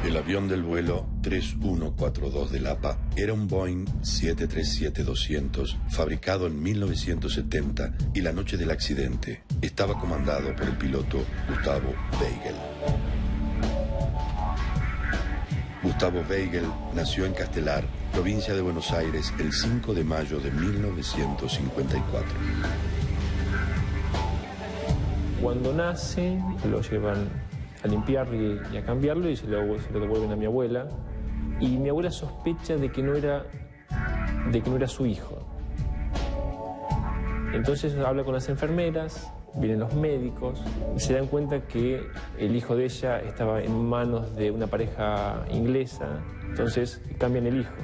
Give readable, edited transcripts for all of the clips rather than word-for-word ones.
El avión del vuelo 3142 del APA era un Boeing 737-200 fabricado en 1970 y la noche del accidente estaba comandado por el piloto Gustavo Weigel. Gustavo Weigel nació en Castelar, provincia de Buenos Aires, el 5 de mayo de 1954. Cuando nace, lo llevan a limpiarlo y a cambiarlo y se lo devuelven a mi abuela. Y mi abuela sospecha de que no era su hijo. Entonces habla con las enfermeras, vienen los médicos y se dan cuenta que el hijo de ella estaba en manos de una pareja inglesa, entonces cambian el hijo.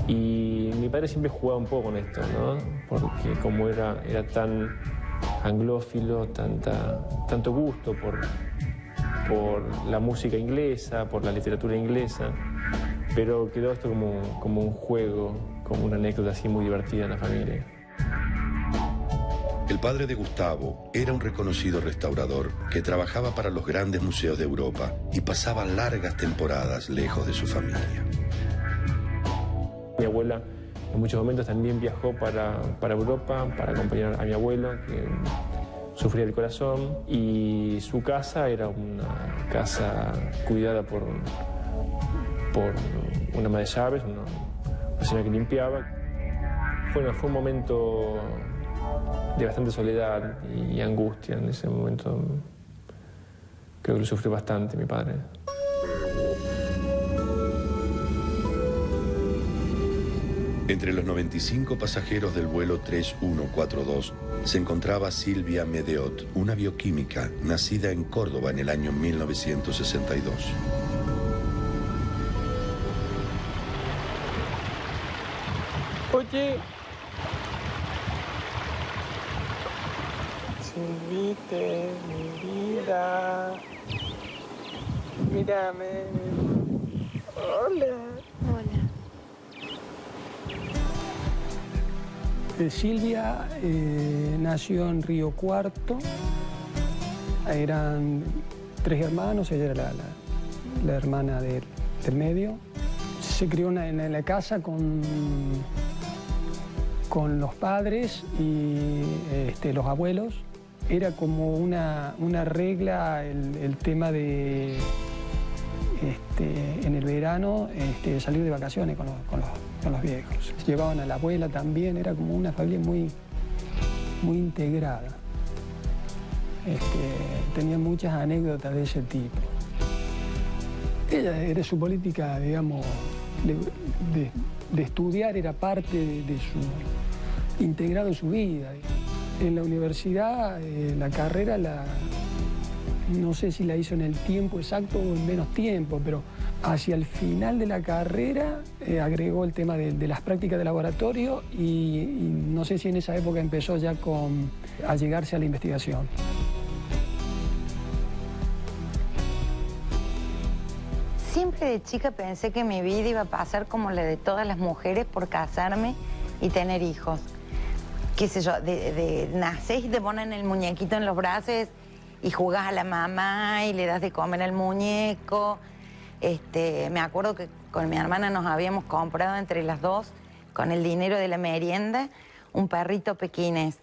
Y mi padre siempre jugaba un poco con esto, ¿no? Porque como era tan anglófilo, tanto gusto por la música inglesa, por la literatura inglesa, pero quedó esto como un juego, como una anécdota así muy divertida en la familia. El padre de Gustavo era un reconocido restaurador que trabajaba para los grandes museos de Europa y pasaba largas temporadas lejos de su familia. Mi abuela en muchos momentos también viajó para Europa para acompañar a mi abuelo, que sufría el corazón, y su casa era una casa cuidada por una ama de llaves, una señora que limpiaba. Bueno, fue un momento de bastante soledad y angustia en ese momento. Creo que lo sufrió bastante mi padre. Entre los 95 pasajeros del vuelo 3142 se encontraba Silvia Medeot, una bioquímica nacida en Córdoba en el año 1962. Oye, Silvite, mi vida, mírame. Hola. Silvia nació en Río Cuarto, eran 3 hermanos, ella era la hermana del medio. Se crió en la casa con los padres y los abuelos, era como una regla el tema de en el verano salir de vacaciones con los viejos. Llevaban a la abuela también, era como una familia muy integrada. Tenía muchas anécdotas de ese tipo. Ella era su política, digamos, de estudiar, era parte de su, integrado en su vida. En la universidad, la carrera, no sé si la hizo en el tiempo exacto o en menos tiempo, pero hacia el final de la carrera agregó el tema de las prácticas de laboratorio y no sé si en esa época empezó ya a llegarse a la investigación. Siempre de chica pensé que mi vida iba a pasar como la de todas las mujeres por casarme y tener hijos. Qué sé yo, nacés y te ponen el muñequito en los brazos y jugás a la mamá y le das de comer al muñeco. Me acuerdo que con mi hermana nos habíamos comprado entre las dos, con el dinero de la merienda, un perrito pequinés.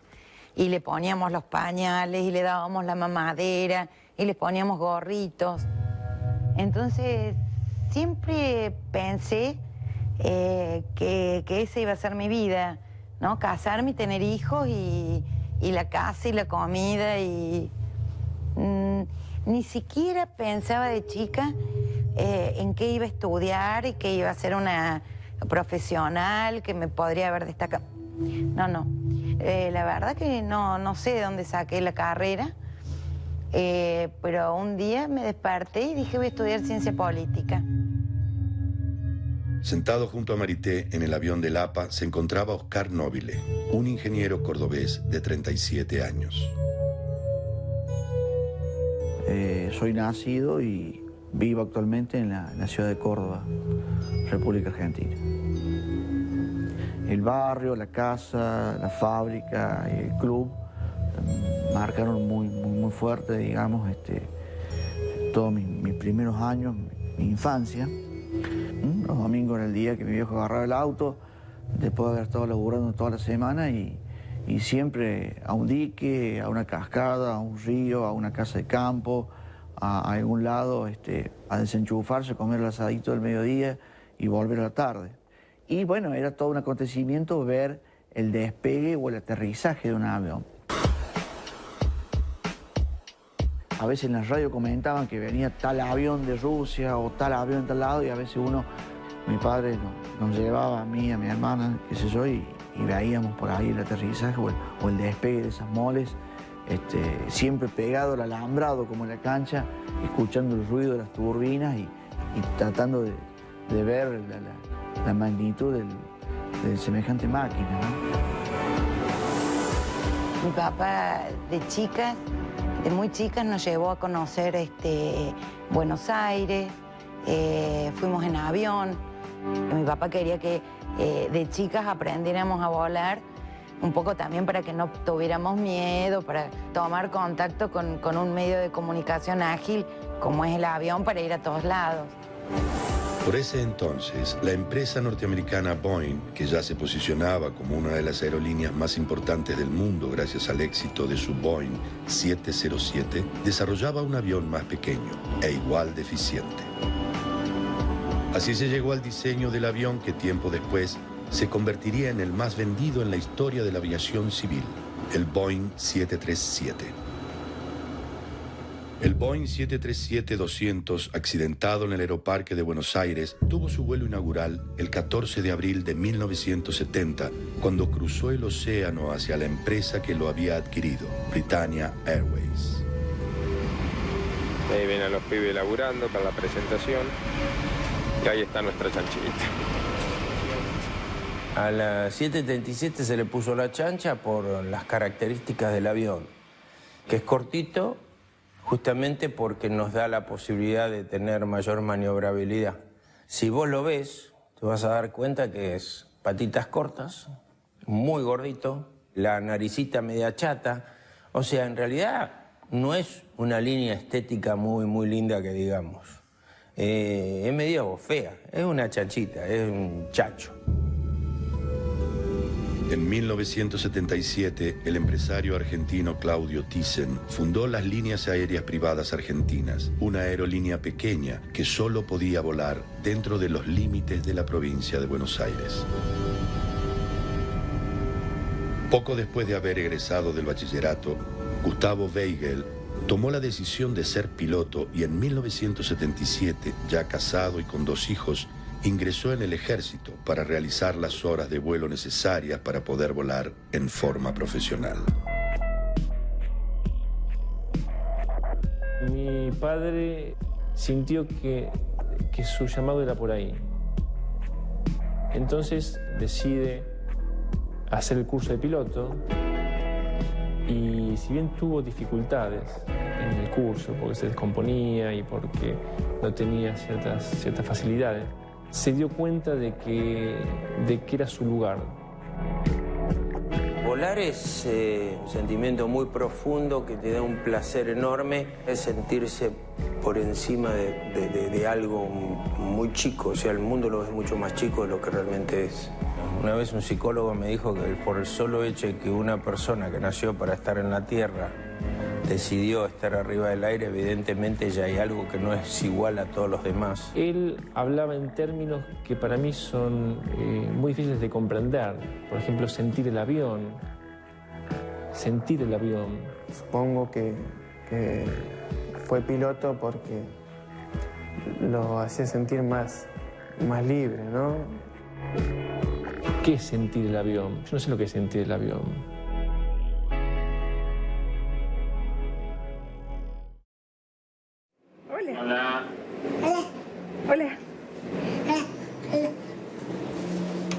Y le poníamos los pañales y le dábamos la mamadera y le poníamos gorritos. Entonces, siempre pensé que esa iba a ser mi vida, ¿no? Casarme y tener hijos y la casa y la comida y... ni siquiera pensaba de chica en qué iba a estudiar y que iba a ser una profesional, que me podría haber destacado. No. La verdad que no sé de dónde saqué la carrera. Pero un día me desperté y dije voy a estudiar ciencia política. Sentado junto a Marité en el avión del APA se encontraba Oscar Nobile, un ingeniero cordobés de 37 años. Soy nacido y vivo actualmente en la ciudad de Córdoba, República Argentina. El barrio, la casa, la fábrica y el club marcaron muy fuerte, digamos, todos mis primeros años, mi infancia. Los domingos era el día que mi viejo agarraba el auto, después de haber estado laburando toda la semana y siempre a un dique, a una cascada, a un río, a una casa de campo, a algún lado, a desenchufarse, comer el asadito del mediodía y volver a la tarde. Y bueno, era todo un acontecimiento ver el despegue o el aterrizaje de un avión. A veces en la radio comentaban que venía tal avión de Rusia o tal avión de tal lado y a veces mi padre nos llevaba a mí, a mi hermana, qué sé yo, y veíamos por ahí el aterrizaje o el despegue de esas moles, siempre pegado al alambrado como en la cancha, escuchando el ruido de las turbinas y tratando de ver la magnitud de semejante máquina, ¿no? Mi papá de muy chicas nos llevó a conocer Buenos Aires, fuimos en avión. Mi papá quería que de chicas aprendiéramos a volar, un poco también para que no tuviéramos miedo, para tomar contacto con un medio de comunicación ágil como es el avión para ir a todos lados. Por ese entonces, la empresa norteamericana Boeing, que ya se posicionaba como una de las aerolíneas más importantes del mundo gracias al éxito de su Boeing 707, desarrollaba un avión más pequeño e igual de eficiente. Así se llegó al diseño del avión que tiempo después se convertiría en el más vendido en la historia de la aviación civil, el Boeing 737. El Boeing 737-200, accidentado en el Aeroparque de Buenos Aires, tuvo su vuelo inaugural el 14 de abril de 1970, cuando cruzó el océano hacia la empresa que lo había adquirido, Britannia Airways. Ahí ven a los pibes laburando para la presentación, y ahí está nuestra chanchita. A la 737 se le puso la chancha por las características del avión, que es cortito, justamente porque nos da la posibilidad de tener mayor maniobrabilidad. Si vos lo ves, te vas a dar cuenta que es patitas cortas, muy gordito, la naricita media chata. O sea, en realidad no es una línea estética muy linda que digamos. Es medio fea, es una chanchita, es un chacho. En 1977, el empresario argentino Claudio Thyssen fundó las Líneas Aéreas Privadas Argentinas, una aerolínea pequeña que solo podía volar dentro de los límites de la provincia de Buenos Aires. Poco después de haber egresado del bachillerato, Gustavo Weigel tomó la decisión de ser piloto y en 1977, ya casado y con 2 hijos, ingresó en el ejército para realizar las horas de vuelo necesarias para poder volar en forma profesional. Mi padre sintió que su llamado era por ahí. Entonces decide hacer el curso de piloto y si bien tuvo dificultades en el curso porque se descomponía y porque no tenía ciertas facilidades, se dio cuenta de que era su lugar. Volar es un sentimiento muy profundo que te da un placer enorme, es sentirse por encima de algo muy chico, o sea, el mundo lo ves mucho más chico de lo que realmente es. Una vez un psicólogo me dijo que por el solo hecho de que una persona que nació para estar en la Tierra decidió estar arriba del aire, evidentemente ya hay algo que no es igual a todos los demás. Él hablaba en términos que para mí son muy difíciles de comprender. Por ejemplo, sentir el avión. Sentir el avión. Supongo que fue piloto porque lo hacía sentir más libre, ¿no? ¿Qué es sentir el avión? Yo no sé lo que es sentir el avión. Hola. Hola.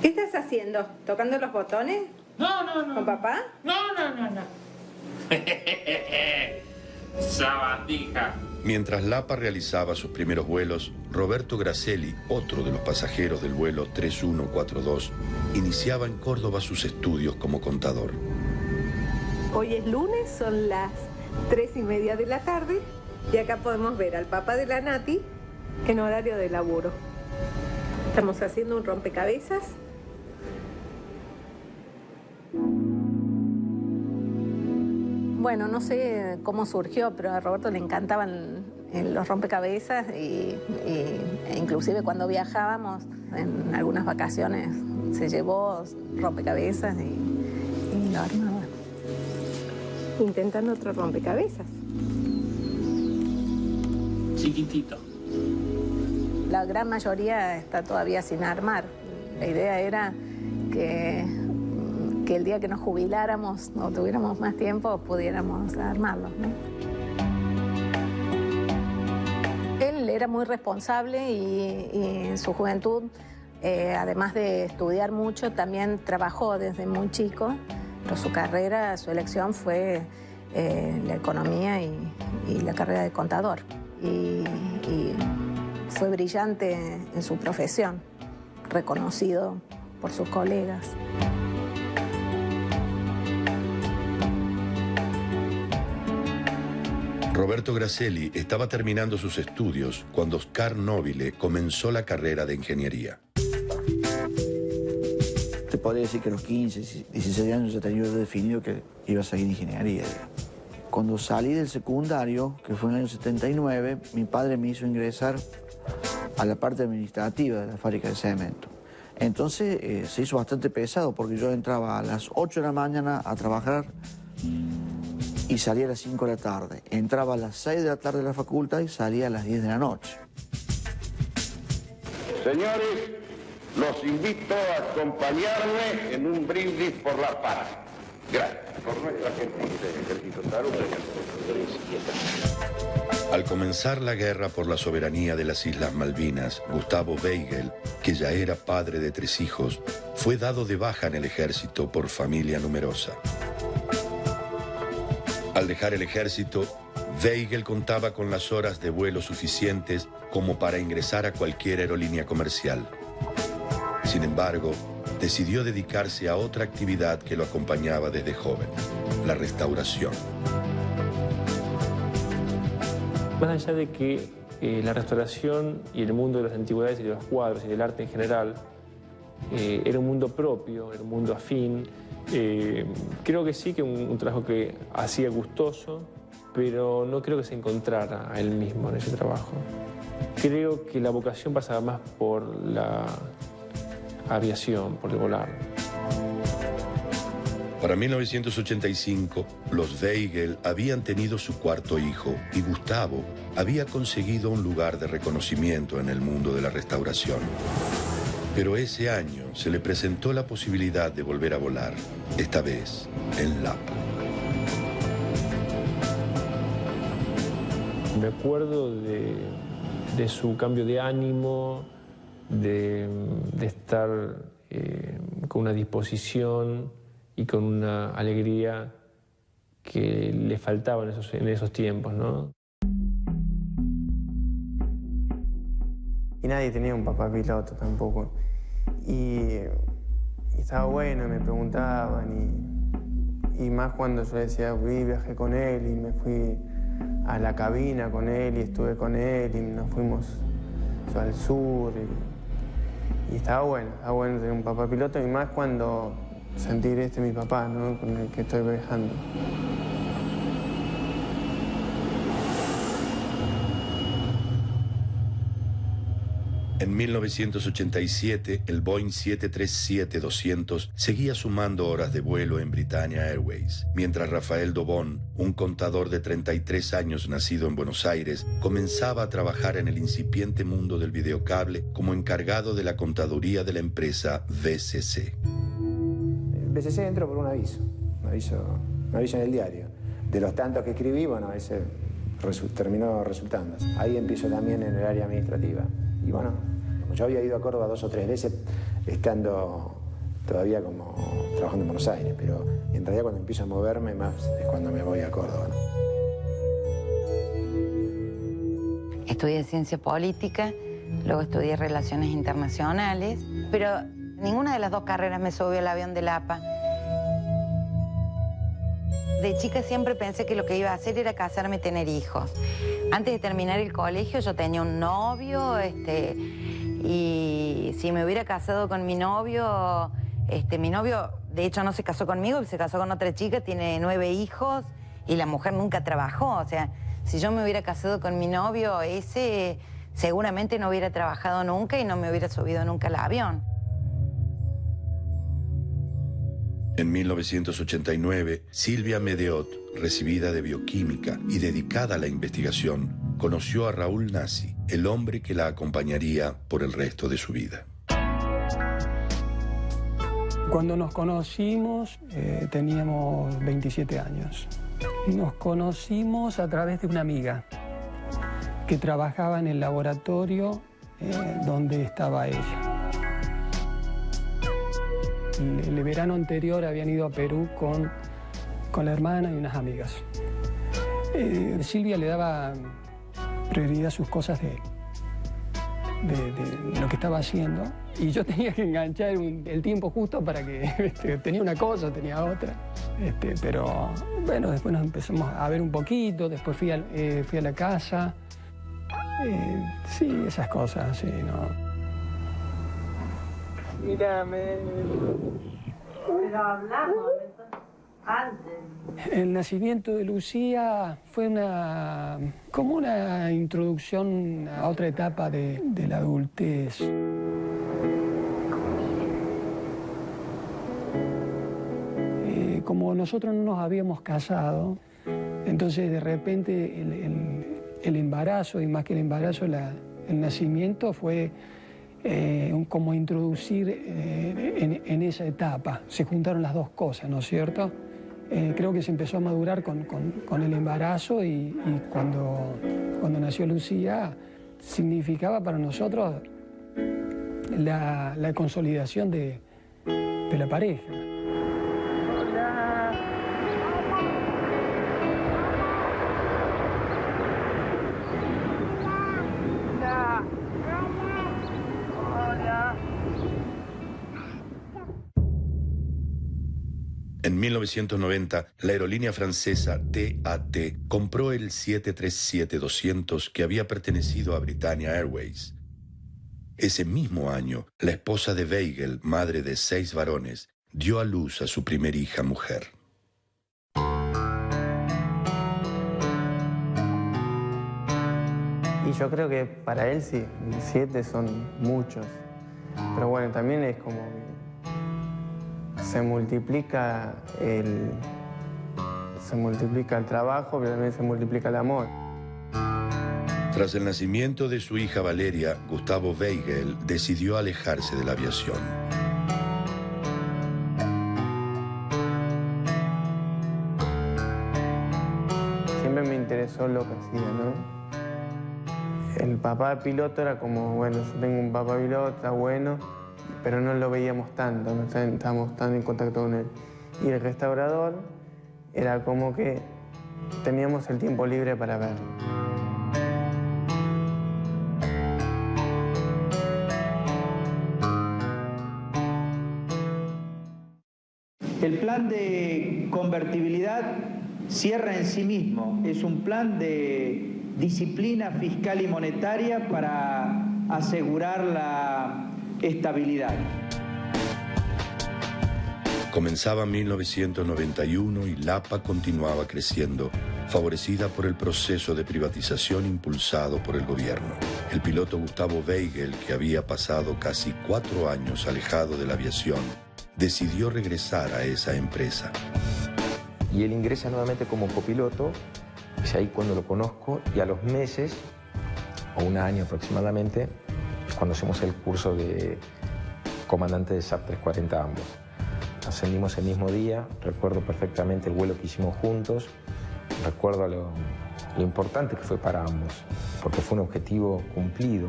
¿Qué estás haciendo? ¿Tocando los botones? No. ¿Con papá? No. Sabandija. Mientras Lapa realizaba sus primeros vuelos, Roberto Gracelli, otro de los pasajeros del vuelo 3142, iniciaba en Córdoba sus estudios como contador. Hoy es lunes, son las 3:30 de la tarde y acá podemos ver al papá de la Nati en horario de laburo. Estamos haciendo un rompecabezas. Bueno, no sé cómo surgió, pero a Roberto le encantaban los rompecabezas e inclusive cuando viajábamos en algunas vacaciones se llevó rompecabezas y lo armaba. Intentan otro rompecabezas. Chiquitito. La gran mayoría está todavía sin armar. La idea era que el día que nos jubiláramos o tuviéramos más tiempo pudiéramos armarlos, ¿no? Él era muy responsable y en su juventud, además de estudiar mucho, también trabajó desde muy chico, pero su carrera, su elección fue la economía y la carrera de contador. Y fue brillante en su profesión, reconocido por sus colegas. Roberto Gracelli estaba terminando sus estudios cuando Oscar Nobile comenzó la carrera de ingeniería. Te podría decir que a los 15, 16 años ya tenía yo definido que iba a seguir ingeniería. Cuando salí del secundario, que fue en el año 79, mi padre me hizo ingresar a la parte administrativa de la fábrica de cemento. Entonces se hizo bastante pesado porque yo entraba a las 8 de la mañana a trabajar y salía a las 5 de la tarde. Entraba a las 6 de la tarde a la facultad y salía a las 10 de la noche. Señores, los invito a acompañarme en un brindis por la paz. Gracias. Por nuestra gente del Ejército. Salud. Al comenzar la guerra por la soberanía de las Islas Malvinas, Gustavo Weigel, que ya era padre de 3 hijos, fue dado de baja en el ejército por familia numerosa. Al dejar el ejército, Weigel contaba con las horas de vuelo suficientes como para ingresar a cualquier aerolínea comercial. Sin embargo, decidió dedicarse a otra actividad que lo acompañaba desde joven, la restauración. Más allá de que la restauración y el mundo de las antigüedades y de los cuadros y del arte en general era un mundo propio, era un mundo afín. Creo que sí, que un trabajo que hacía gustoso, pero no creo que se encontrara a él mismo en ese trabajo. Creo que la vocación pasaba más por la aviación, por el volar. Para 1985, los Weigel habían tenido su cuarto hijo y Gustavo había conseguido un lugar de reconocimiento en el mundo de la restauración. Pero ese año se le presentó la posibilidad de volver a volar, esta vez en Lapa. Me acuerdo de su cambio de ánimo, de estar con una disposición y con una alegría que le faltaba en esos tiempos, ¿no? Y nadie tenía un papá piloto tampoco. Y estaba bueno, me preguntaban, y más cuando yo decía, viajé con él y me fui a la cabina con él y estuve con él y nos fuimos al sur. Y estaba bueno tener un papá piloto y más cuando sentir mi papá, ¿no? Con el que estoy viajando. En 1987, el Boeing 737-200 seguía sumando horas de vuelo en Britannia Airways, mientras Rafael Dobón, un contador de 33 años nacido en Buenos Aires, comenzaba a trabajar en el incipiente mundo del videocable como encargado de la contaduría de la empresa VCC. VCC entró por un aviso en el diario. De los tantos que escribí, bueno, ese terminó resultando. Ahí empiezo también en el área administrativa. Y bueno, yo había ido a Córdoba 2 o 3 veces estando todavía como trabajando en Buenos Aires, pero en realidad cuando empiezo a moverme más es cuando me voy a Córdoba, ¿no? Estudié ciencia política, luego estudié relaciones internacionales, pero ninguna de las dos carreras me subió al avión de Lapa. De chica siempre pensé que lo que iba a hacer era casarme y tener hijos. Antes de terminar el colegio yo tenía un novio, y si me hubiera casado con mi novio de hecho no se casó conmigo, se casó con otra chica, tiene 9 hijos y la mujer nunca trabajó. O sea, si yo me hubiera casado con mi novio ese, seguramente no hubiera trabajado nunca y no me hubiera subido nunca al avión. En 1989, Silvia Medeot, recibida de bioquímica y dedicada a la investigación, conoció a Raúl Nassi, el hombre que la acompañaría por el resto de su vida. Cuando nos conocimos teníamos 27 años. Nos conocimos a través de una amiga que trabajaba en el laboratorio donde estaba ella. El verano anterior habían ido a Perú con la hermana y unas amigas. Silvia le daba prioridad a sus cosas de lo que estaba haciendo y yo tenía que enganchar el tiempo justo para que tenía una cosa, tenía otra. Pero bueno, después nos empezamos a ver un poquito, después fui a la casa. Sí, esas cosas, sí, ¿no? Mírame. Pero hablamos antes. El nacimiento de Lucía fue como una introducción a otra etapa de la adultez. Como nosotros no nos habíamos casado, entonces de repente el embarazo, y más que el embarazo, el nacimiento fue como introducir en esa etapa. Se juntaron las dos cosas, ¿no es cierto? Creo que se empezó a madurar con el embarazo y cuando nació Lucía significaba para nosotros la consolidación de la pareja. En 1990, la aerolínea francesa TAT compró el 737-200 que había pertenecido a Britannia Airways. Ese mismo año, la esposa de Weigel, madre de 6 varones, dio a luz a su primer hija mujer. Y yo creo que para él sí, 7 son muchos. Pero bueno, también es como que se multiplica el trabajo, pero también se multiplica el amor. Tras el nacimiento de su hija Valeria, Gustavo Weigel decidió alejarse de la aviación. Siempre me interesó lo que hacía, ¿no? El papá piloto era como, bueno, yo tengo un papá piloto, está bueno, pero no lo veíamos tanto, no estábamos tan en contacto con él. Y el restaurador era como que teníamos el tiempo libre para verlo. El plan de convertibilidad cierra en sí mismo, es un plan de disciplina fiscal y monetaria para asegurar la estabilidad. Comenzaba 1991 y la APA continuaba creciendo, favorecida por el proceso de privatización impulsado por el gobierno. El piloto Gustavo Weigel, que había pasado casi 4 años alejado de la aviación, decidió regresar a esa empresa. Y él ingresa nuevamente como copiloto, es ahí cuando lo conozco, y a los meses, o un año aproximadamente, es cuando hacemos el curso de comandante de SAP 340 ambos. Ascendimos el mismo día, recuerdo perfectamente el vuelo que hicimos juntos, recuerdo lo importante que fue para ambos, porque fue un objetivo cumplido.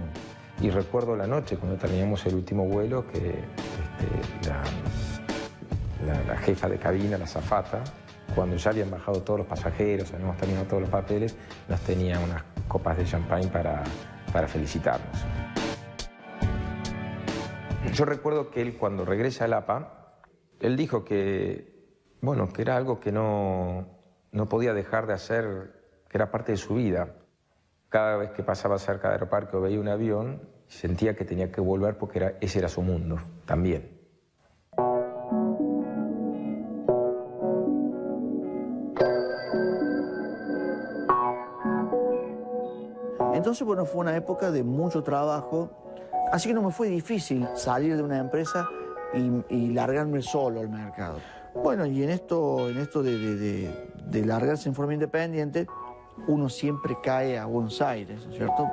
Y recuerdo la noche, cuando terminamos el último vuelo, que la jefa de cabina, la azafata, cuando ya habían bajado todos los pasajeros, habíamos terminado todos los papeles, nos tenía unas copas de champagne para felicitarnos. Yo recuerdo que él, cuando regresa al APA, él dijo que, bueno, que era algo que no podía dejar de hacer, que era parte de su vida. Cada vez que pasaba cerca del aeroparque o veía un avión, sentía que tenía que volver porque ese era su mundo también. Entonces, bueno, fue una época de mucho trabajo, así que no me fue difícil salir de una empresa y largarme solo al mercado. Bueno, y en esto de largarse en forma independiente, uno siempre cae a Buenos Aires, ¿no es cierto?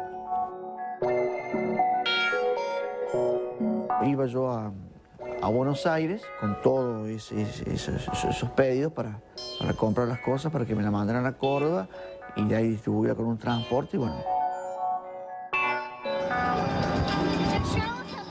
Iba yo a Buenos Aires con todos esos pedidos para comprar las cosas, para que me la mandaran a Córdoba y de ahí distribuirla con un transporte y bueno.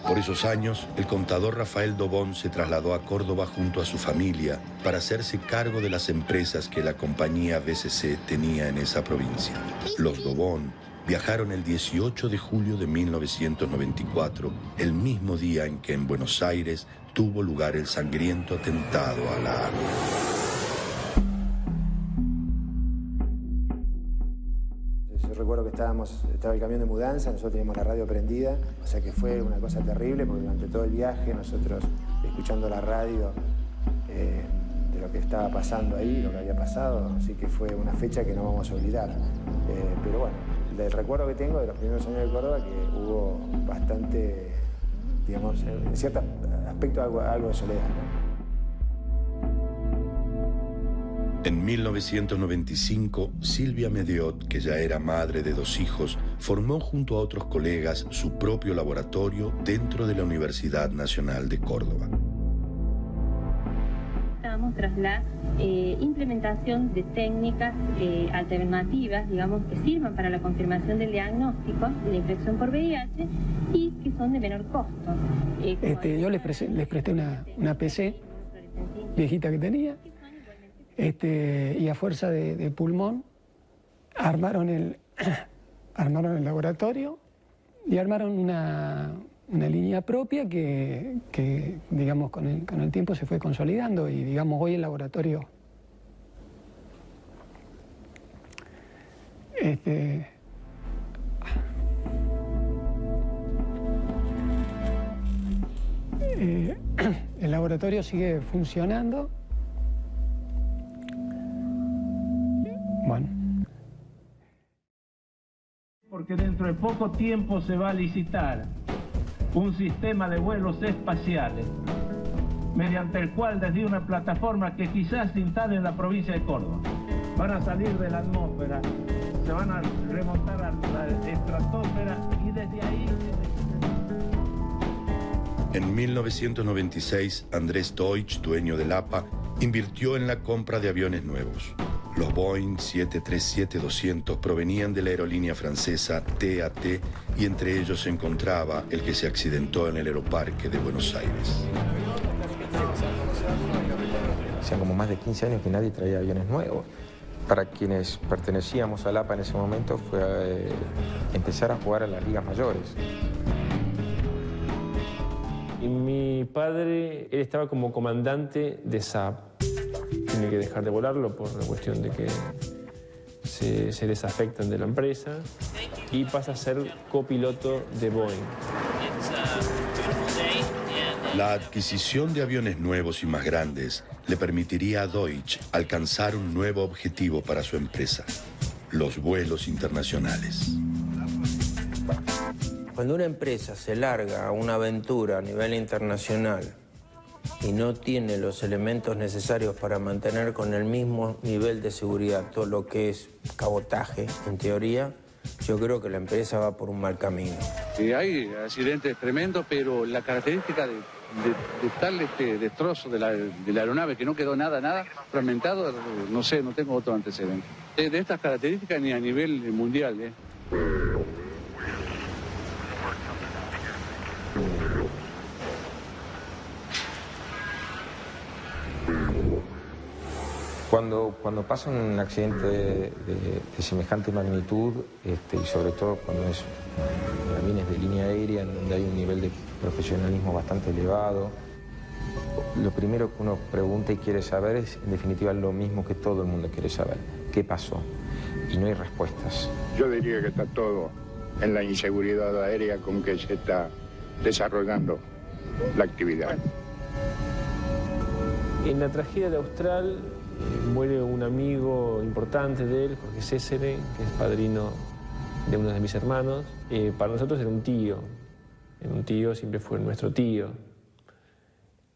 Por esos años, el contador Rafael Dobón se trasladó a Córdoba junto a su familia para hacerse cargo de las empresas que la compañía BCC tenía en esa provincia. Los Dobón viajaron el 18 de julio de 1994, el mismo día en que en Buenos Aires tuvo lugar el sangriento atentado a la AMIA. Recuerdo que estaba el camión de mudanza, nosotros teníamos la radio prendida, o sea que fue una cosa terrible porque durante todo el viaje nosotros escuchando la radio de lo que estaba pasando ahí, lo que había pasado, así que fue una fecha que no vamos a olvidar. Pero bueno, el recuerdo que tengo de los primeros años de Córdoba que hubo bastante, digamos, en cierto aspecto algo de soledad, ¿no? En 1995, Silvia Mediot, que ya era madre de 2 hijos, formó junto a otros colegas su propio laboratorio dentro de la Universidad Nacional de Córdoba. Estamos tras la implementación de técnicas alternativas, digamos, que sirvan para la confirmación del diagnóstico de la infección por VIH y que son de menor costo. Yo les presté una PC viejita que tenía. Y a fuerza de pulmón armaron el laboratorio y armaron una línea propia que digamos, con el tiempo se fue consolidando y, digamos, hoy el laboratorio El laboratorio sigue funcionando. Bueno. Porque dentro de poco tiempo se va a licitar un sistema de vuelos espaciales, mediante el cual desde una plataforma que quizás se instale en la provincia de Córdoba, van a salir de la atmósfera, se van a remontar a la estratosfera y desde ahí... En 1996, Andrés Deutsch, dueño del APA, invirtió en la compra de aviones nuevos. Los Boeing 737-200 provenían de la aerolínea francesa TAT y entre ellos se encontraba el que se accidentó en el Aeroparque de Buenos Aires. Hacían como más de 15 años que nadie traía aviones nuevos. Para quienes pertenecíamos al APA en ese momento fue empezar a jugar a las ligas mayores. Y mi padre, él estaba como comandante de Saab. Tiene que dejar de volarlo por la cuestión de que se desafectan de la empresa y pasa a ser copiloto de Boeing. La adquisición de aviones nuevos y más grandes le permitiría a Deutsch alcanzar un nuevo objetivo para su empresa: los vuelos internacionales. Cuando una empresa se larga a una aventura a nivel internacional y no tiene los elementos necesarios para mantener con el mismo nivel de seguridad todo lo que es cabotaje, en teoría, yo creo que la empresa va por un mal camino. Hay accidentes tremendos, pero la característica de tal destrozo de la aeronave que no quedó nada fragmentado, no sé, no tengo otro antecedente. De estas características ni a nivel mundial. Cuando pasa un accidente de semejante magnitud, y sobre todo cuando es aviones de línea aérea, en donde hay un nivel de profesionalismo bastante elevado, lo primero que uno pregunta y quiere saber es, en definitiva, lo mismo que todo el mundo quiere saber: ¿qué pasó? Y no hay respuestas. Yo diría que está todo en la inseguridad aérea con que se está desarrollando la actividad. En la tragedia de Austral muere un amigo importante de él, Jorge Césare, que es padrino de uno de mis hermanos. Para nosotros era un tío. Un tío siempre fue nuestro tío.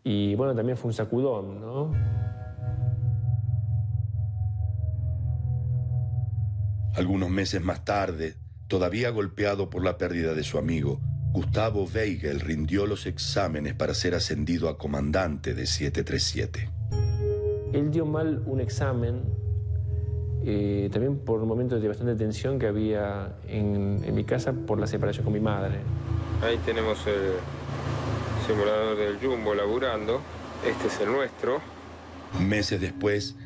Y bueno, también fue un sacudón, ¿no? Algunos meses más tarde, todavía golpeado por la pérdida de su amigo, Gustavo Weigel rindió los exámenes para ser ascendido a comandante de 737. Él dio mal un examen, también por un momento de bastante tensión que había en mi casa por la separación con mi madre. Ahí tenemos el simulador del Jumbo laburando. Este es el nuestro. Meses después,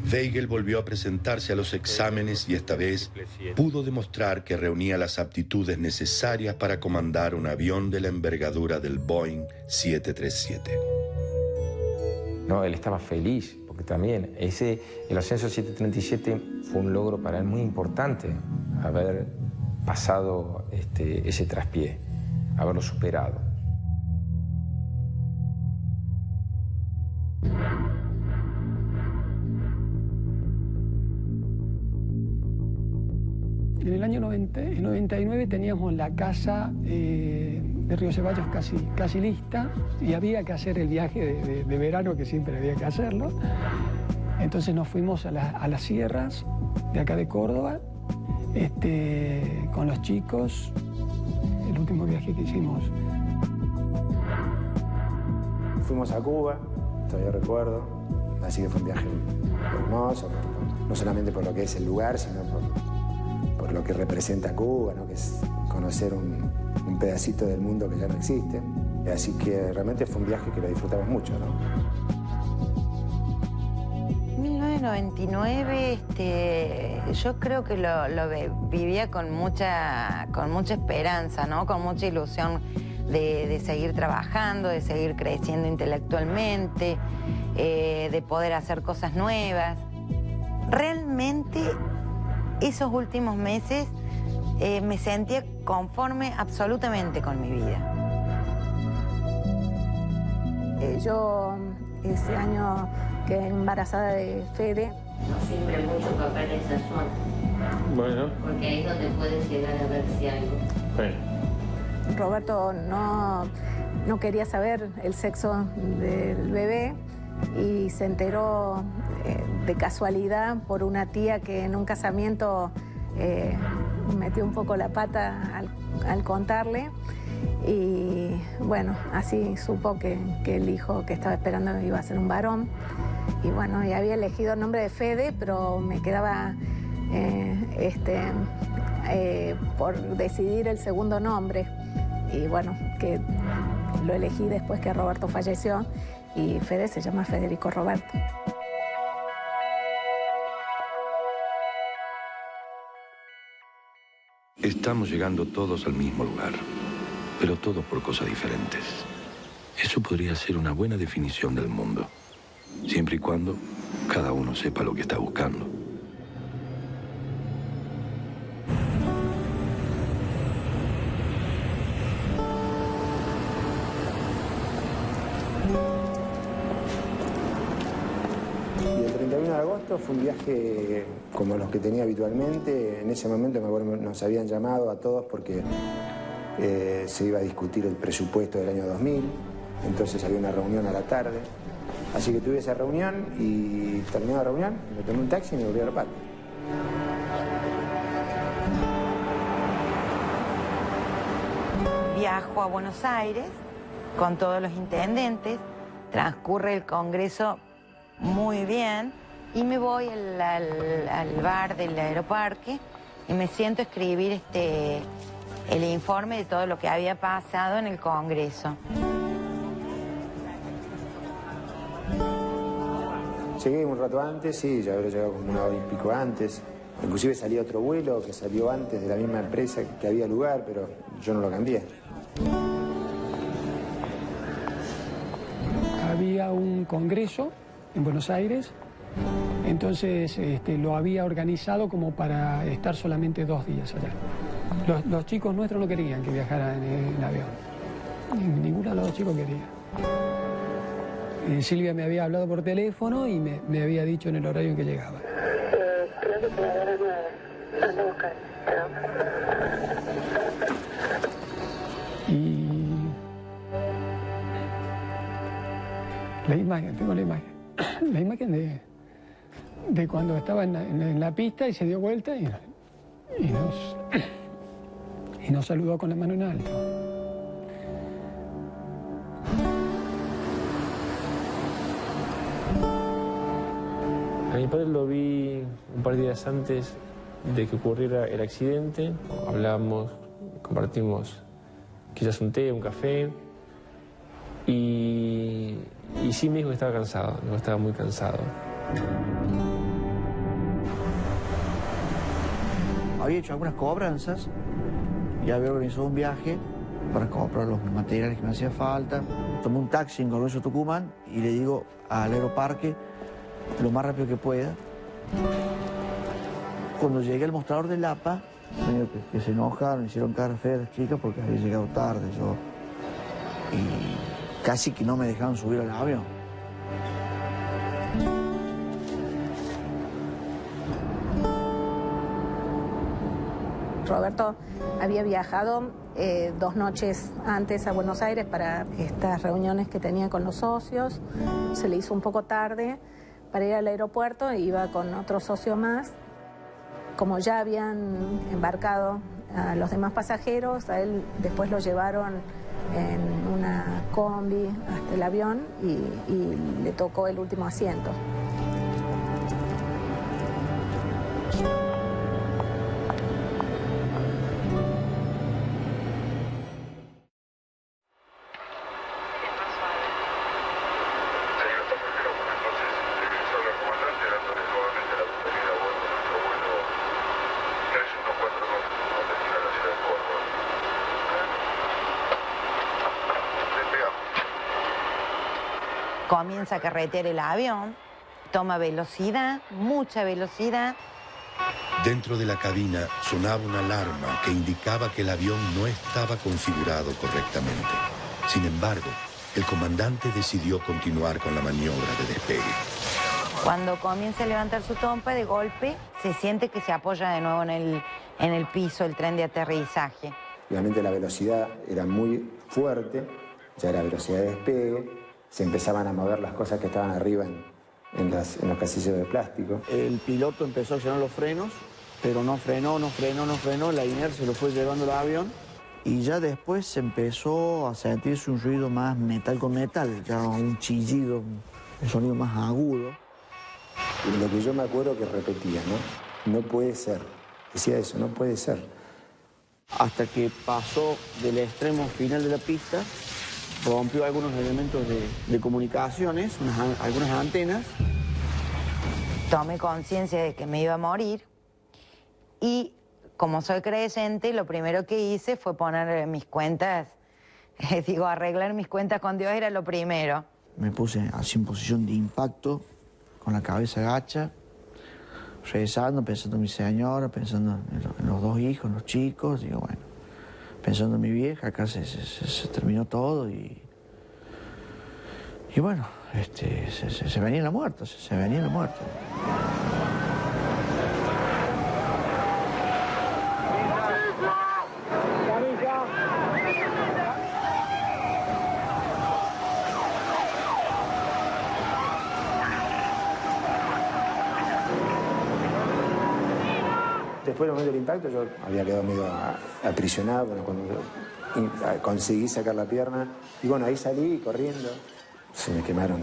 Weigel volvió a presentarse a los exámenes y esta vez pudo demostrar que reunía las aptitudes necesarias para comandar un avión de la envergadura del Boeing 737. No, él estaba feliz, porque también el ascenso 737 fue un logro para él muy importante, haber pasado ese traspié, haberlo superado. En el año 99 teníamos la casa de Río Ceballos casi lista y había que hacer el viaje de verano, que siempre había que hacerlo. Entonces nos fuimos a las sierras de acá de Córdoba con los chicos, el último viaje que hicimos. Fuimos a Cuba, todavía recuerdo, así que fue un viaje hermoso, no solamente por lo que es el lugar, sino por lo que representa Cuba, ¿no? Que es conocer un pedacito del mundo que ya no existe. Así que realmente fue un viaje que lo disfrutamos mucho, ¿no? 1999, yo creo que lo vivía con mucha esperanza, ¿no? Con mucha ilusión de seguir trabajando, de seguir creciendo intelectualmente, de poder hacer cosas nuevas. Realmente, esos últimos meses me sentía conforme absolutamente con mi vida. Yo ese año quedé embarazada de Fede. No sirve mucho papá en esa zona. Bueno. Porque ahí es donde puede llegar a verse algo. Bueno. Roberto no quería saber el sexo del bebé y se enteró de casualidad por una tía que en un casamiento metió un poco la pata al contarle. Y bueno, así supo que el hijo que estaba esperando iba a ser un varón. Y bueno, y había elegido el nombre de Fede, pero me quedaba por decidir el segundo nombre. Y bueno, que lo elegí después que Roberto falleció y Fede se llama Federico Roberto. Estamos llegando todos al mismo lugar, pero todos por cosas diferentes. Eso podría ser una buena definición del mundo, siempre y cuando cada uno sepa lo que está buscando. Y el 31 de agosto fue un viaje como los que tenía habitualmente. En ese momento me acuerdo, nos habían llamado a todos porque se iba a discutir el presupuesto del año 2000, entonces había una reunión a la tarde. Así que tuve esa reunión y terminé la reunión, me tomé un taxi y me volví a Aeroparque. Viajo a Buenos Aires con todos los intendentes, transcurre el congreso muy bien y me voy al bar del Aeroparque y me siento a escribir el informe de todo lo que había pasado en el congreso. Llegué un rato antes, sí, ya habría llegado como una hora y pico antes. Inclusive salía otro vuelo que salió antes de la misma empresa que había lugar, pero yo no lo cambié. Había un congreso en Buenos Aires, entonces lo había organizado como para estar solamente 2 días allá. Los chicos nuestros no querían que viajara en avión. Ninguno de los dos chicos quería. Silvia me había hablado por teléfono y me había dicho en el horario en que llegaba. Creo que te va a dar a 9. Anda a buscar. Y la imagen, tengo la imagen. La imagen de cuando estaba en la pista y se dio vuelta y nos saludó con la mano en alto. A mi padre lo vi un par de días antes de que ocurriera el accidente. Hablamos, compartimos quizás un té, un café. Y sí me dijo que estaba cansado, me estaba muy cansado. Había hecho algunas cobranzas y había organizado un viaje para comprar los materiales que me hacía falta. Tomé un taxi en Congreso Tucumán y le digo al Aeroparque lo más rápido que pueda. Cuando llegué al mostrador del APA, que se enojaron, hicieron cara fea las chicas porque había llegado tarde yo. Y casi que no me dejaron subir al avión. Roberto había viajado 2 noches antes a Buenos Aires para estas reuniones que tenía con los socios. Se le hizo un poco tarde para ir al aeropuerto e iba con otro socio más. Como ya habían embarcado a los demás pasajeros, a él después lo llevaron en una combi hasta el avión y le tocó el último asiento. Comienza a carretear el avión, toma velocidad, mucha velocidad. Dentro de la cabina sonaba una alarma que indicaba que el avión no estaba configurado correctamente. Sin embargo, el comandante decidió continuar con la maniobra de despegue. Cuando comienza a levantar su trompa, de golpe se siente que se apoya de nuevo en el piso el tren de aterrizaje. Obviamente la velocidad era muy fuerte, ya era velocidad de despegue, se empezaban a mover las cosas que estaban arriba en los casillos de plástico. El piloto empezó a accionar los frenos, pero no frenó, la inercia lo fue llevando el avión y ya después se empezó a sentirse un ruido más metal con metal, ya un chillido, un sonido más agudo. Y lo que yo me acuerdo que repetía, ¿no? No puede ser. Decía eso, no puede ser. Hasta que pasó del extremo final de la pista, rompió algunos elementos de comunicaciones, algunas antenas. Tomé conciencia de que me iba a morir y, como soy creyente, lo primero que hice fue poner mis cuentas, arreglar mis cuentas con Dios era lo primero. Me puse así en posición de impacto, con la cabeza gacha, rezando, pensando en mi señora, pensando en los dos hijos, en los chicos, digo, bueno, pensando en mi vieja, acá se terminó todo y bueno, se venía la muerte, se venía la muerte. Después del momento del impacto yo había quedado medio aprisionado, cuando conseguí sacar la pierna y bueno, ahí salí corriendo. Se me quemaron,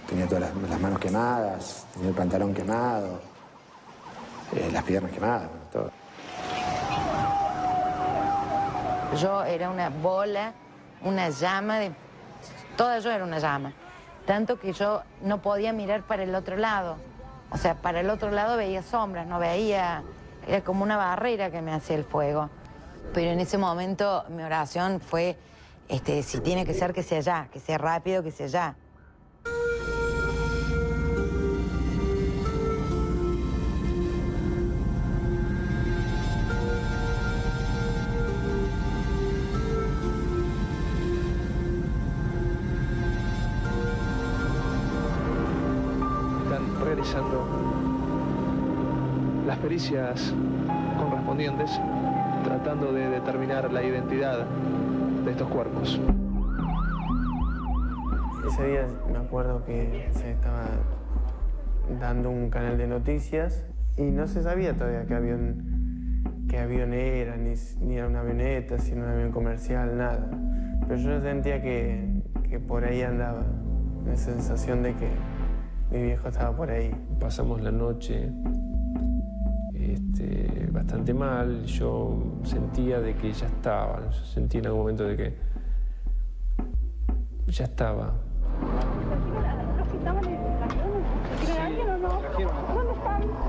tenía todas las manos quemadas, tenía el pantalón quemado, las piernas quemadas, todo. Yo era una bola, una llama, toda yo era una llama. Tanto que yo no podía mirar para el otro lado. O sea, para el otro lado veía sombras, no veía... Era como una barrera que me hacía el fuego. Pero en ese momento mi oración fue, si tiene que ser ya, que sea rápido, que sea ya. Están realizando las pericias correspondientes, tratando de determinar la identidad de estos cuerpos. Ese día me acuerdo que se estaba dando un canal de noticias y no se sabía todavía qué avión era, ni era una avioneta, si era un avión comercial, nada. Pero yo sentía que por ahí andaba, la sensación de que mi viejo estaba por ahí. Pasamos la noche bastante mal, yo sentía de que ya estaba, yo sentí en algún momento de que ya estaba.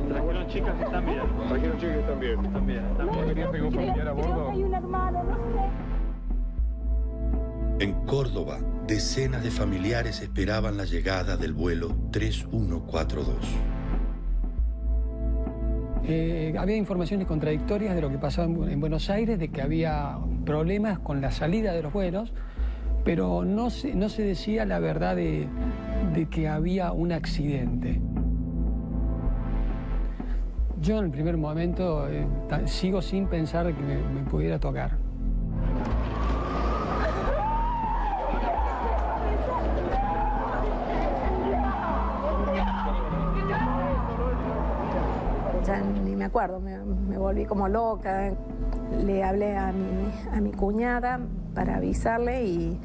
Trajeron chicas que están bien. Trajeron chicas que están bien. Están bien. ¿Querían pegar un familiar a bordo? Hay un hermano, no sé. En Córdoba, decenas de familiares esperaban la llegada del vuelo 3142. Había informaciones contradictorias de lo que pasaba en Buenos Aires, de que había problemas con la salida de los vuelos, pero no se decía la verdad de que había un accidente. Yo en el primer momento sigo sin pensar que me pudiera tocar. Ya ni me acuerdo, me volví como loca. Le hablé a mi cuñada para avisarle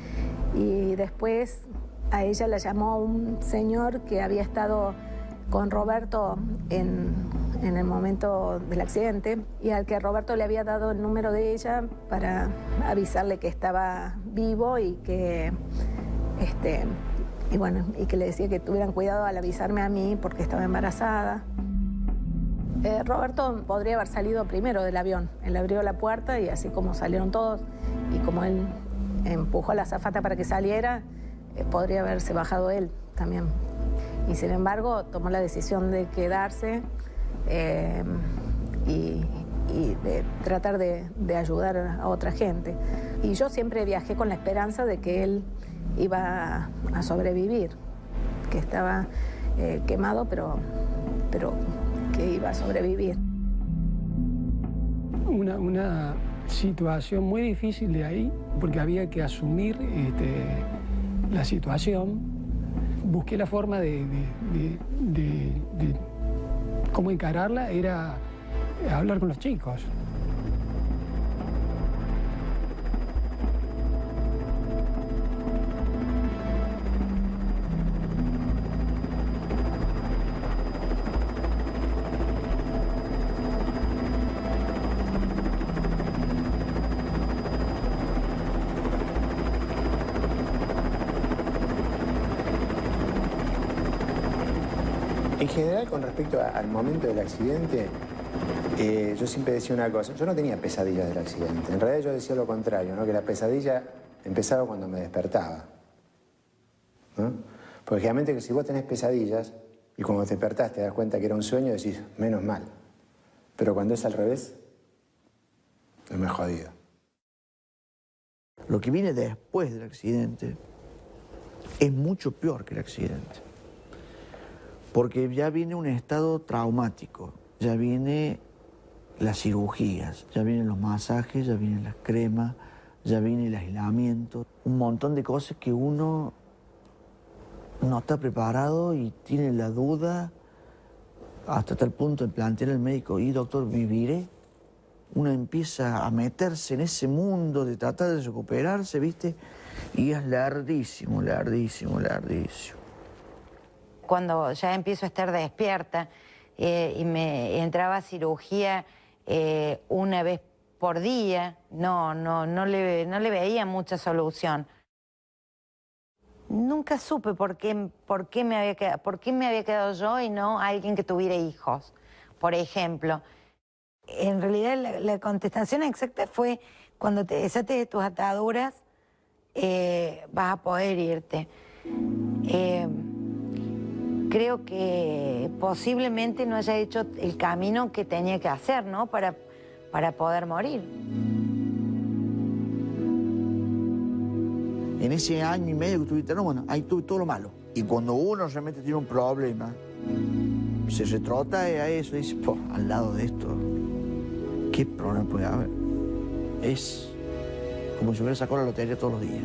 y después a ella la llamó un señor que había estado con Roberto en el momento del accidente y al que Roberto le había dado el número de ella para avisarle que estaba vivo y que y que le decía que tuvieran cuidado al avisarme a mí porque estaba embarazada. Roberto podría haber salido primero del avión. Él abrió la puerta y así como salieron todos y como él empujó a la azafata para que saliera, podría haberse bajado él también. Y sin embargo tomó la decisión de quedarse y de tratar de ayudar a otra gente. Y yo siempre viajé con la esperanza de que él iba a sobrevivir, que estaba quemado, pero que iba a sobrevivir. Una situación muy difícil de ahí, porque había que asumir la situación. Busqué la forma de cómo encararla, era hablar con los chicos. En general, con respecto al momento del accidente, yo siempre decía una cosa. Yo no tenía pesadillas del accidente. En realidad yo decía lo contrario, ¿no? Que la pesadilla empezaba cuando me despertaba, ¿no? Porque generalmente que si vos tenés pesadillas y cuando te despertás te das cuenta que era un sueño, decís, menos mal. Pero cuando es al revés, es más jodido. Lo que viene después del accidente es mucho peor que el accidente. Porque ya viene un estado traumático, ya viene las cirugías, ya vienen los masajes, ya vienen las cremas, ya viene el aislamiento. Un montón de cosas que uno no está preparado y tiene la duda hasta tal punto de plantear al médico, ¿y doctor, viviré? Uno empieza a meterse en ese mundo de tratar de recuperarse, ¿viste? Y es larguísimo, larguísimo, larguísimo. Cuando ya empiezo a estar despierta y me entraba a cirugía una vez por día, no le veía mucha solución. Nunca supe por qué me había quedado yo y no alguien que tuviera hijos, por ejemplo. En realidad la contestación exacta fue, cuando te desates de tus ataduras, vas a poder irte. Creo que posiblemente no haya hecho el camino que tenía que hacer, ¿no? Para poder morir. En ese año y medio que estuviste, no, bueno, ahí tuve todo lo malo. Y cuando uno realmente tiene un problema, se retrota a eso y dice, po, al lado de esto, ¿qué problema puede haber? Es como si hubiera sacado la lotería todos los días.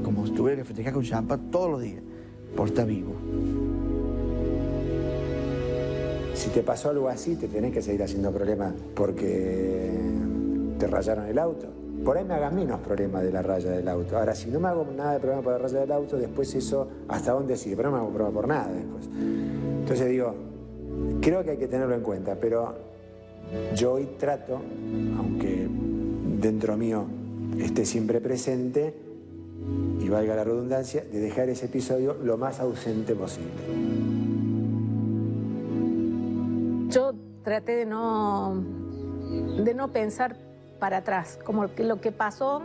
Como si tuviera que festejar con champán todos los días. Por estar vivo. Si te pasó algo así, te tenés que seguir haciendo problemas porque te rayaron el auto. Por ahí me haga menos problemas de la raya del auto. Ahora, si no me hago nada de problema por la raya del auto, después eso, ¿hasta dónde sigue? Pero no me hago problema por nada después. Entonces digo, creo que hay que tenerlo en cuenta, pero yo hoy trato, aunque dentro mío esté siempre presente, y valga la redundancia, de dejar ese episodio lo más ausente posible. Yo traté de no pensar para atrás, como que lo que pasó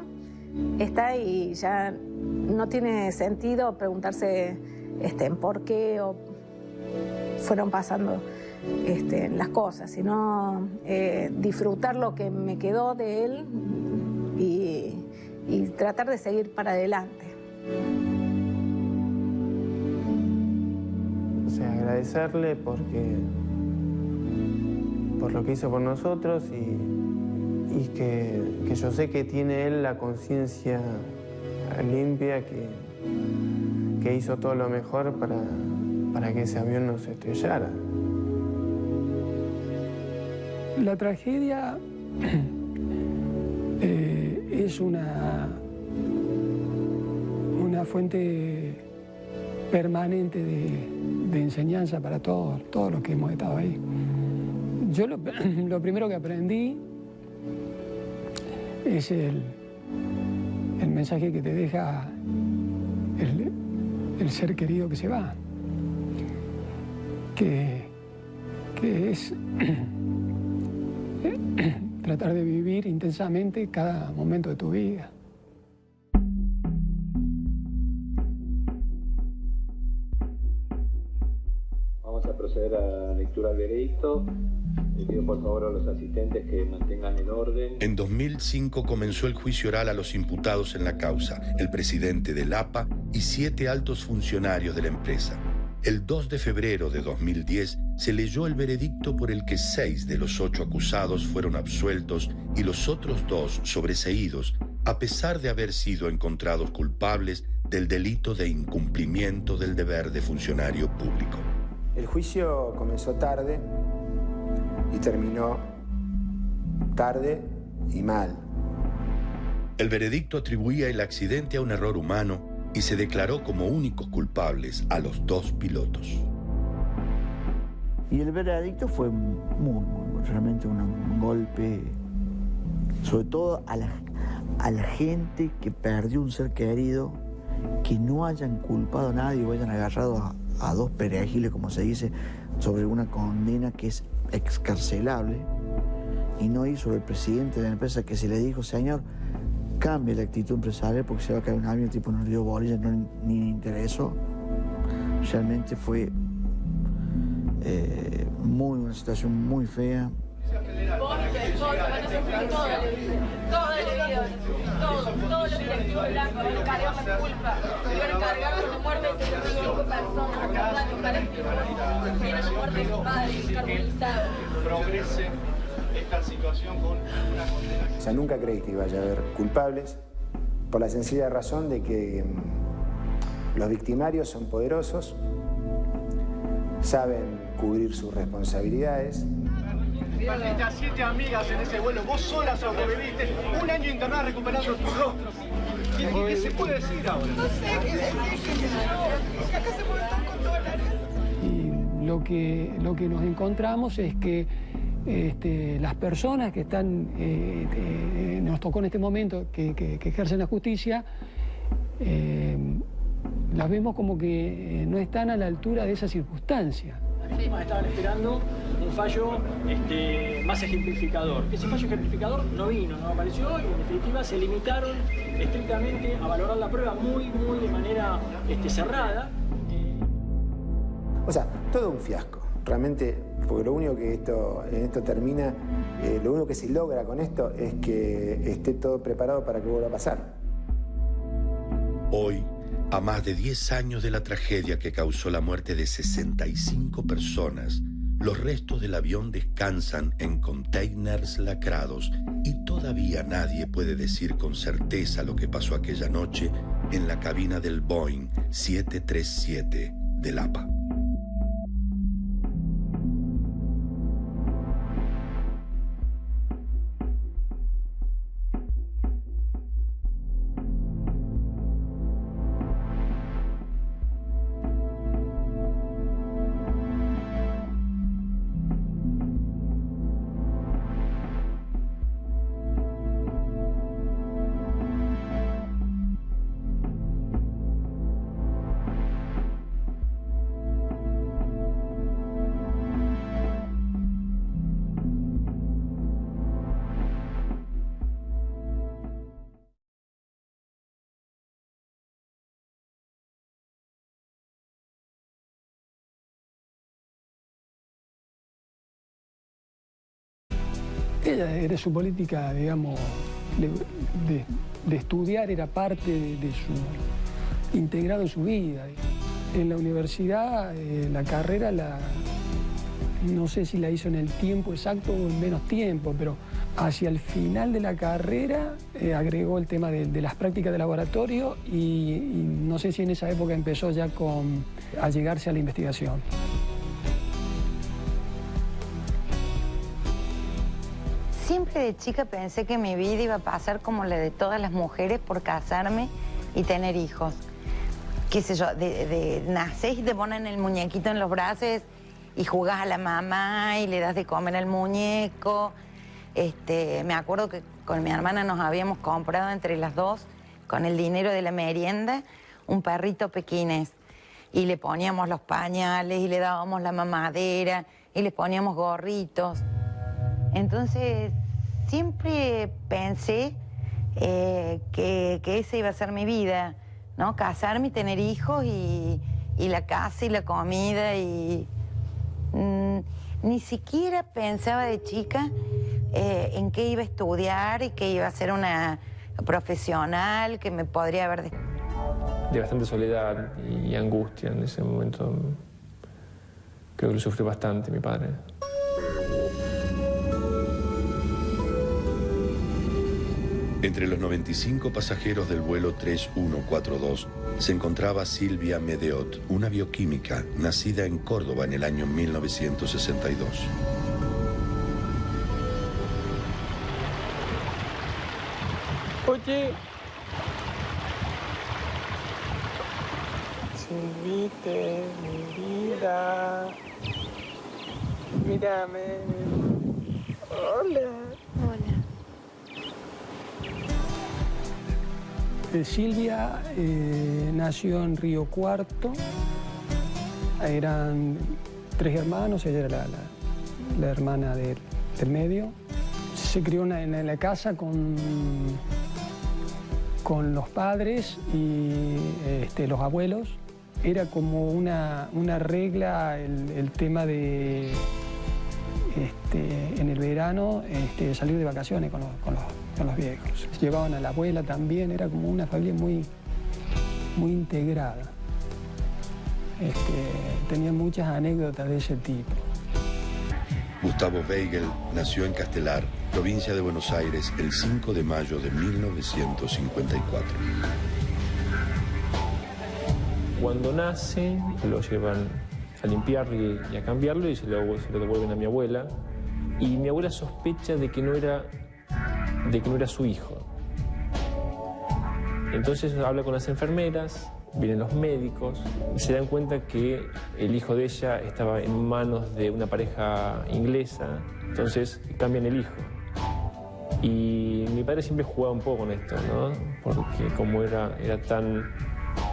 está y ya no tiene sentido preguntarse en por qué o fueron pasando las cosas, sino disfrutar lo que me quedó de él y tratar de seguir para adelante. O sea, agradecerle por lo que hizo por nosotros y que yo sé que tiene él la conciencia limpia, que hizo todo lo mejor para que ese avión no se estrellara. La tragedia es una fuente permanente de enseñanza para todos los que hemos estado ahí. Yo lo primero que aprendí es el mensaje que te deja el ser querido que se va, que es tratar de vivir intensamente cada momento de tu vida. Vamos a a proceder a la lectura del veredicto. Le pido por favor a los asistentes que mantengan el orden. En 2005 comenzó el juicio oral a los imputados en la causa, el presidente del APA y 7 altos funcionarios de la empresa. El 2 de febrero de 2010 se leyó el veredicto por el que 6 de los 8 acusados fueron absueltos y los otros 2 sobreseídos, a pesar de haber sido encontrados culpables del delito de incumplimiento del deber de funcionario público. El juicio comenzó tarde y terminó tarde y mal. El veredicto atribuía el accidente a un error humano y se declaró como únicos culpables a los 2 pilotos. Y el veredicto fue realmente un golpe, sobre todo a la gente que perdió un ser querido, que no hayan culpado a nadie o hayan agarrado a 2 perejiles, como se dice, sobre una condena que es excarcelable, y no ir sobre el presidente de la empresa, que se le dijo, señor, cambie la actitud empresarial porque se va a caer un avión. El tipo no le dio bolilla, ni le interesó. Realmente fue una situación muy fea. Todos los directivos blancos van a cargar la culpa, van a cargar con la muerte de 75 personas, van a tocar el tiempo, viene la muerte de su padre, carbonizado. Progrese esta situación con una condena. O sea, nunca creí que iba a haber culpables, por la sencilla razón de que los victimarios son poderosos, saben cubrir sus responsabilidades. Perdiste a 7 amigas en ese vuelo, vos sola sobreviviste, un año internada recuperando tu rostro. ¿Qué se puede decir ahora? No sé qué decir, que acá se mueve todo con dólares. Y lo que nos encontramos es que las personas que están, nos tocó en este momento, que ejercen la justicia, las vemos como que no están a la altura de esa circunstancia. Las víctimas estaban esperando un fallo más ejemplificador. Ese fallo ejemplificador no vino, no apareció, y en definitiva se limitaron estrictamente a valorar la prueba muy de manera cerrada. O sea, todo un fiasco, realmente, porque lo único que en esto termina, lo único que se logra con esto es que esté todo preparado para que vuelva a pasar. Hoy, a más de 10 años de la tragedia que causó la muerte de 65 personas, los restos del avión descansan en containers lacrados y todavía nadie puede decir con certeza lo que pasó aquella noche en la cabina del Boeing 737 del APA. Ella, era su política, digamos, de estudiar, era parte de su, integrado en su vida. En la universidad, la carrera, no sé si la hizo en el tiempo exacto o en menos tiempo, pero hacia el final de la carrera agregó el tema de las prácticas de laboratorio y no sé si en esa época empezó ya a llegarse a la investigación. Siempre de chica pensé que mi vida iba a pasar como la de todas las mujeres por casarme y tener hijos. Qué sé yo, nacés y te ponen el muñequito en los brazos y jugás a la mamá y le das de comer al muñeco. Me acuerdo que con mi hermana nos habíamos comprado entre las dos, con el dinero de la merienda, un perrito pequinés. Y le poníamos los pañales y le dábamos la mamadera y le poníamos gorritos. Entonces, siempre pensé que esa iba a ser mi vida, ¿no? Casarme y tener hijos y la casa y la comida y Ni siquiera pensaba de chica en qué iba a estudiar y que iba a ser una profesional, que me podría haber... De bastante soledad y angustia en ese momento. Creo que lo sufrió bastante mi padre. Entre los 95 pasajeros del vuelo 3142 se encontraba Silvia Medeot, una bioquímica nacida en Córdoba en el año 1962. Oye, Silvite, mi vida, mírame. Hola. Hola. Silvia nació en Río Cuarto, eran 3 hermanos, ella era la hermana del medio. Se crió en la casa con los padres y los abuelos. Era como una regla el tema de en el verano salir de vacaciones con los viejos. Llevaban a la abuela también, era como una familia muy integrada. Tenía muchas anécdotas de ese tipo. Gustavo Weigel nació en Castelar, provincia de Buenos Aires, el 5 de mayo de 1954. Cuando nace, lo llevan a limpiarlo y a cambiarlo y se lo devuelven a mi abuela. Y mi abuela sospecha de que no era su hijo. Entonces habla con las enfermeras, vienen los médicos, y se dan cuenta que el hijo de ella estaba en manos de una pareja inglesa, entonces cambian el hijo. Y mi padre siempre jugaba un poco con esto, ¿no? Porque como era tan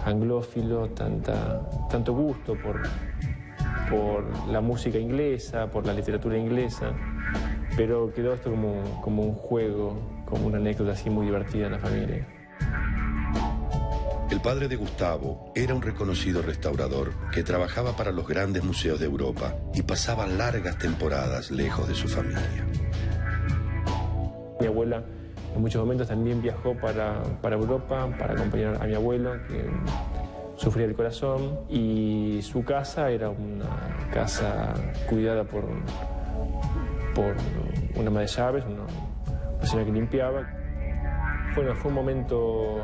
anglófilo, tanto gusto por la música inglesa, por la literatura inglesa, pero quedó esto como un juego, como una anécdota así muy divertida en la familia. El padre de Gustavo era un reconocido restaurador que trabajaba para los grandes museos de Europa y pasaba largas temporadas lejos de su familia. Mi abuela en muchos momentos también viajó para Europa para acompañar a mi abuelo, que sufría del corazón, y su casa era una casa cuidada por una ama de llaves, una señora que limpiaba. Bueno, fue un momento...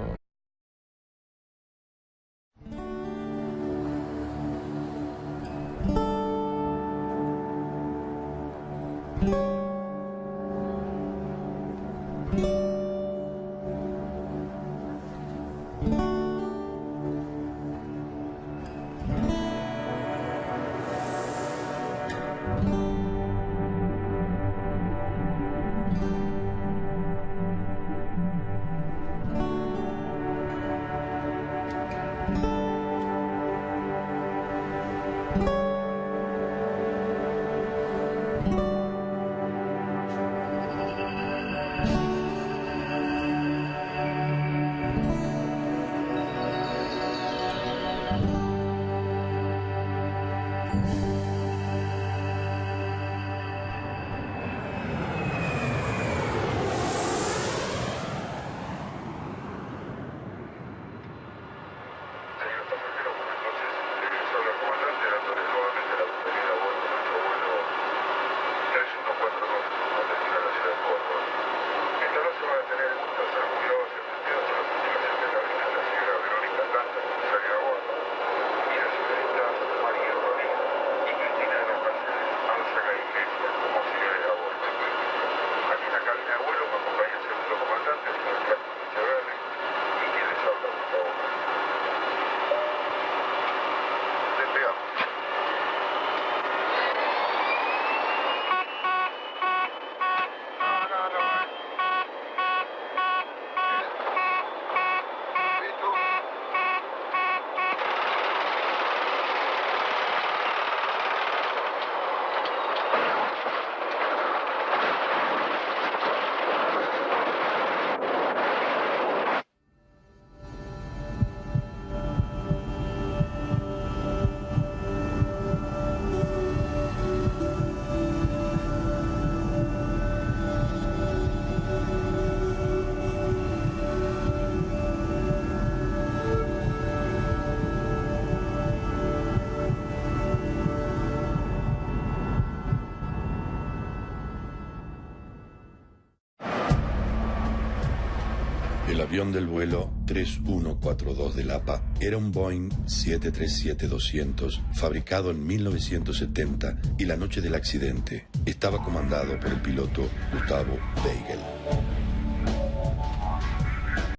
El avión del vuelo 3142 del APA era un Boeing 737-200 fabricado en 1970 y la noche del accidente estaba comandado por el piloto Gustavo Weigel.